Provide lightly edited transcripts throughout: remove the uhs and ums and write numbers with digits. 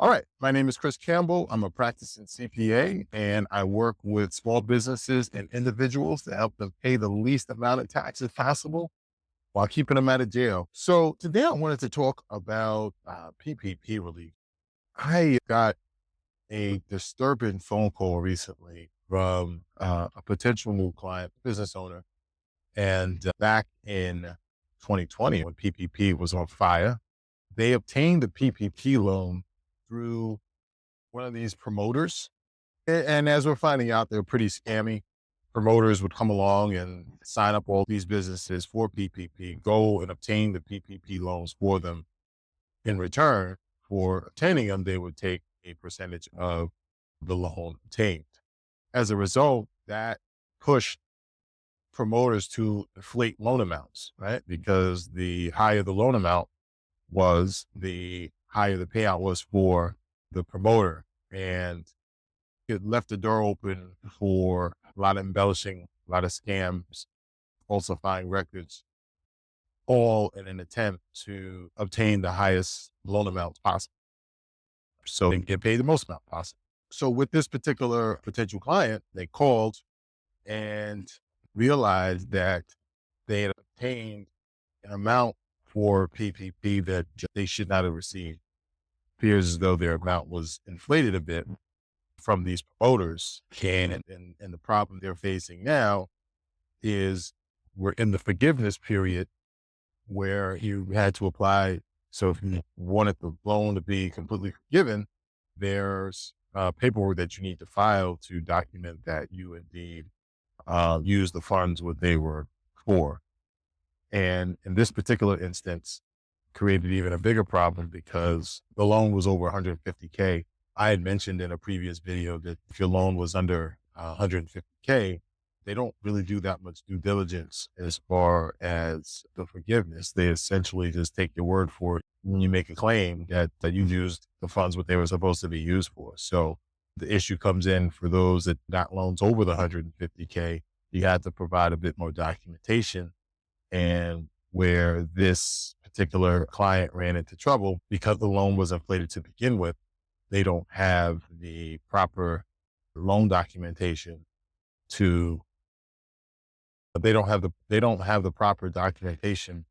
All right. My name is Chris Campbell. I'm a practicing CPA and I work with small businesses and individuals to help them pay the least amount of taxes possible while keeping them out of jail. So today I wanted to talk about PPP relief. I got a disturbing phone call recently from a potential new client, business owner. And back in 2020, when PPP was on fire, they obtained the PPP loan through one of these promoters. And as we're finding out, they're pretty scammy. Promoters would come along and sign up all these businesses for PPP, go and obtain the PPP loans for them. In return for obtaining them, they would take a percentage of the loan obtained. As a result, that pushed promoters to inflate loan amounts, right? Because the higher the loan amount was, the higher the payout was for the promoter. And it left the door open for a lot of embellishing, a lot of scams, falsifying records, all in an attempt to obtain the highest loan amount possible. So they can get paid the most amount possible. So with this particular potential client, they called and realized that they had obtained an amount for PPP that they should not have received. Appears as though their amount was inflated a bit from these promoters. And the problem they're facing now is we're in the forgiveness period where you had to apply. So if you wanted the loan to be completely forgiven, there's paperwork that you need to file to document that you indeed use the funds what they were for. And in this particular instance, created even a bigger problem because the loan was over 150K. I had mentioned in a previous video that if your loan was under 150K, they don't really do that much due diligence as far as the forgiveness. They essentially just take your word for it when you make a claim that you used the funds what they were supposed to be used for. So the issue comes in for those that got loans over the 150K, you had to provide a bit more documentation. And where this particular client ran into trouble because the loan was inflated to begin with, they don't have the proper loan documentation to, they don't have the proper documentation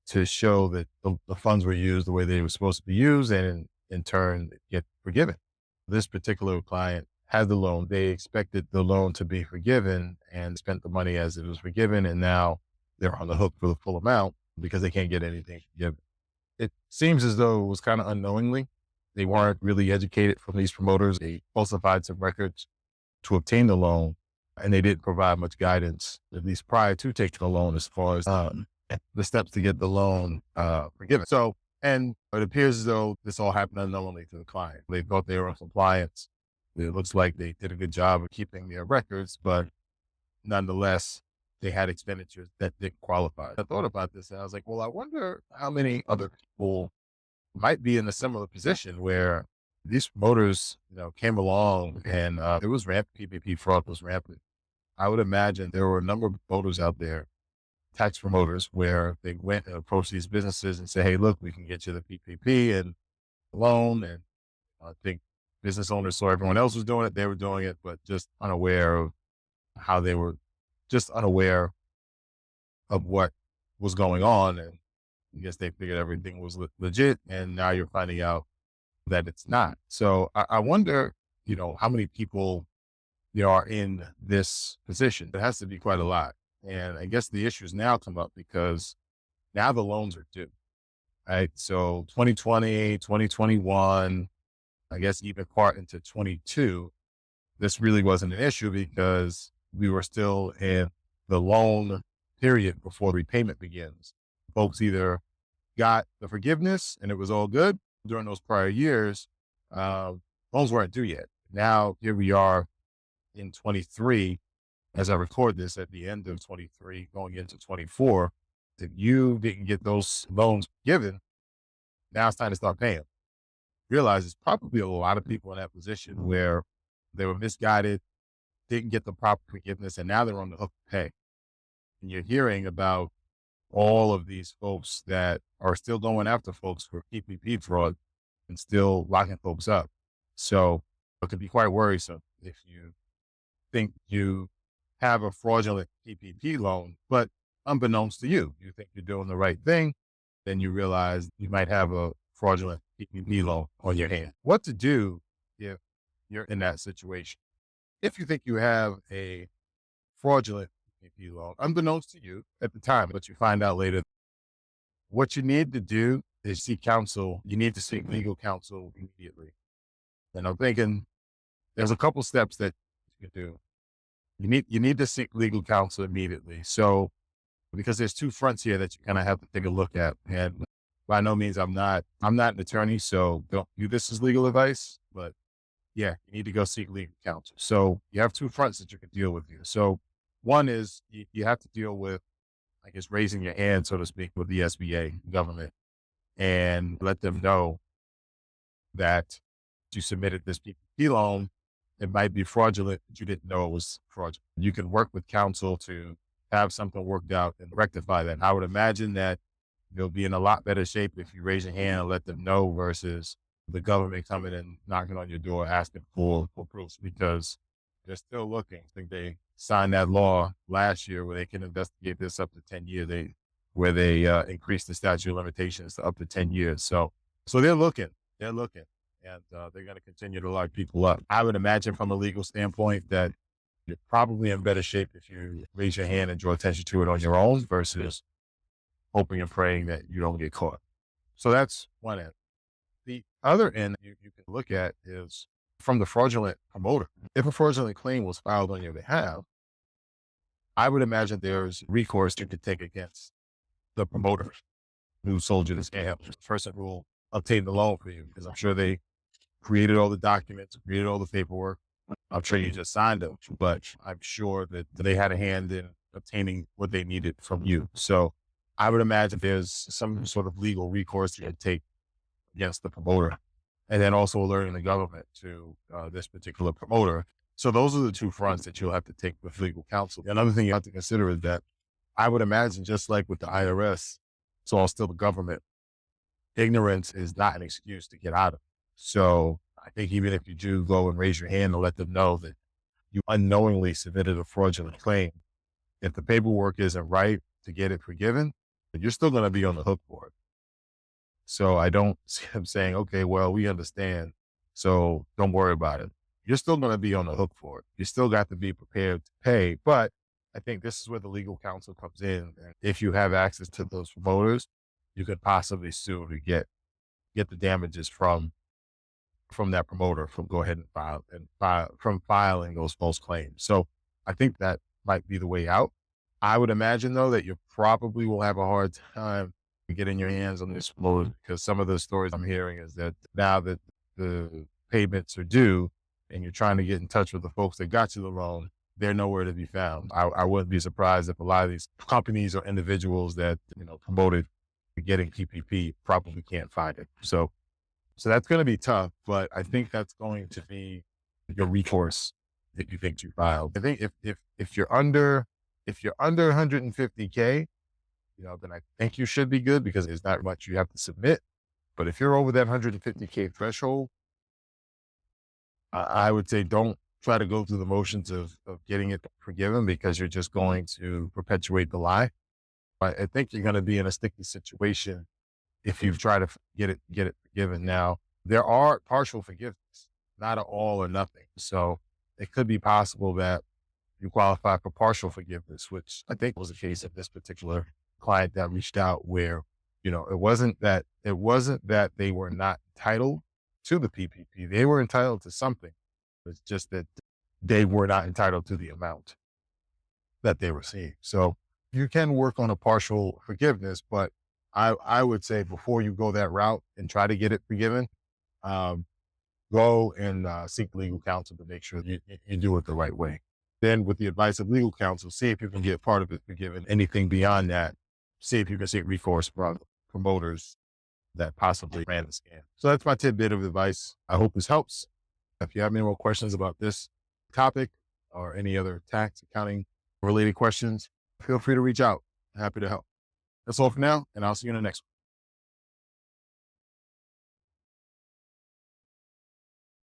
to show that the funds were used the way they were supposed to be used and in turn get forgiven. This particular client had the loan. They expected the loan to be forgiven and spent the money as it was forgiven. And now they're on the hook for the full amount because they can't get anything forgiven. It seems as though it was kind of unknowingly. They weren't really educated from these promoters. They falsified some records to obtain the loan, and they didn't provide much guidance, at least prior to taking the loan, as far as the steps to get the loan forgiven. So, and it appears as though this all happened unknowingly to the client. They thought they were in compliance. It looks like they did a good job of keeping their records, but nonetheless, they had expenditures that didn't qualify. I thought about this and I was like, well, I wonder how many other people might be in a similar position where these promoters, came along and it was rampant. PPP fraud was rampant. I would imagine there were a number of promoters out there, tax promoters, where they went and approached these businesses and say, hey, look, we can get you the PPP and loan. And I think business owners saw everyone else was doing it. They were doing it, but just unaware of how they were just unaware of what was going on. And I guess they figured everything was legit. And now you're finding out that it's not. So I wonder, how many people are in this position. It has to be quite a lot. And I guess the issues now come up because now the loans are due, right? So 2020, 2021, I guess even part into 22, this really wasn't an issue because we were still in the loan period before repayment begins. Folks either got the forgiveness and it was all good during those prior years. Loans weren't due yet. Now here we are in 23, as I record this at the end of 23, going into 24. If you didn't get those loans given, now it's time to start paying. Realize there's probably a lot of people in that position where they were misguided, didn't get the proper forgiveness, and now they're on the hook to pay. And you're hearing about all of these folks that are still going after folks for PPP fraud. and still locking folks up. So it can be quite worrisome if you think you have a fraudulent PPP loan, but unbeknownst to you, you think you're doing the right thing. Then you realize you might have a fraudulent PPP loan on your hand. What to do if you're in that situation? If you think you have a fraudulent PPP loan, unbeknownst to you at the time, but you find out later, what you need to do is seek counsel. You need to seek legal counsel immediately. And I'm thinking there's a couple steps that you can do. You need to seek legal counsel immediately. So because there's two fronts here that you kind of have to take a look at. And by no means I'm not an attorney, so don't view this as legal advice. But yeah, you need to go seek legal counsel. So you have two fronts that you can deal with here. So one is you have to deal with, I guess, raising your hand, so to speak, with the SBA government and let them know that you submitted this PPP loan. It might be fraudulent, but you didn't know it was fraudulent. You can work with counsel to have something worked out and rectify that. I would imagine that you'll be in a lot better shape if you raise your hand and let them know versus the government coming and knocking on your door asking for proofs, because they're still looking. I think they signed that law last year where they can investigate this up to 10 years. Where they increased the statute of limitations to up to 10 years. So they're looking, and they're going to continue to lock people up. I would imagine from a legal standpoint that you're probably in better shape if you raise your hand and draw attention to it on your own versus hoping and praying that you don't get caught. So that's one end. The other end you can look at is from the fraudulent promoter. If a fraudulent claim was filed on your behalf, I would imagine there's recourse you could take against the promoter who sold you the scam. The person who will obtain the loan for you, because I'm sure they created all the documents, created all the paperwork. I'm sure you just signed them, but I'm sure that they had a hand in obtaining what they needed from you. So I would imagine there's some sort of legal recourse you could take against the promoter, and then also alerting the government to this particular promoter. So those are the two fronts that you'll have to take with legal counsel. Another thing you have to consider is that I would imagine, just like with the IRS, it's all still the government. Ignorance is not an excuse to get out of it. So I think even if you do go and raise your hand and let them know that you unknowingly submitted a fraudulent claim, if the paperwork isn't right to get it forgiven, you're still going to be on the hook for it. So I don't see them saying, okay, well, we understand, so don't worry about it. You're still going to be on the hook for it. You still got to be prepared to pay. But I think this is where the legal counsel comes in. And if you have access to those promoters, you could possibly sue to get the damages from that promoter from go ahead and from filing those false claims. So I think that might be the way out. I would imagine though that you probably will have a hard time getting your hands on this promoter, because some of the stories I'm hearing is that now that the payments are due and you're trying to get in touch with the folks that got you the loan, they're nowhere to be found. I wouldn't be surprised if a lot of these companies or individuals that, promoted getting PPP probably can't find it. So that's going to be tough, but I think that's going to be your recourse if you think you filed. I think if you're under 150K, then I think you should be good because there's not much you have to submit. But if you're over that 150K threshold, I would say don't try to go through the motions of getting it forgiven, because you're just going to perpetuate the lie. But I think you're going to be in a sticky situation if you try to get it forgiven. Now, there are partial forgiveness, not an all or nothing. So it could be possible that you qualify for partial forgiveness, which I think was the case of this particular client that reached out, where, it wasn't that they were not entitled to the PPP. They were entitled to something. It's just that they were not entitled to the amount that they received. So you can work on a partial forgiveness, but I would say before you go that route and try to get it forgiven, go and seek legal counsel to make sure you do it the right way. Then with the advice of legal counsel, see if you can get part of it forgiven. Anything beyond that, see if you can seek recourse from promoters that possibly ran the scam. So that's my tidbit of advice. I hope this helps. If you have any more questions about this topic or any other tax, accounting related questions, feel free to reach out. Happy to help. That's all for now, and I'll see you in the next one.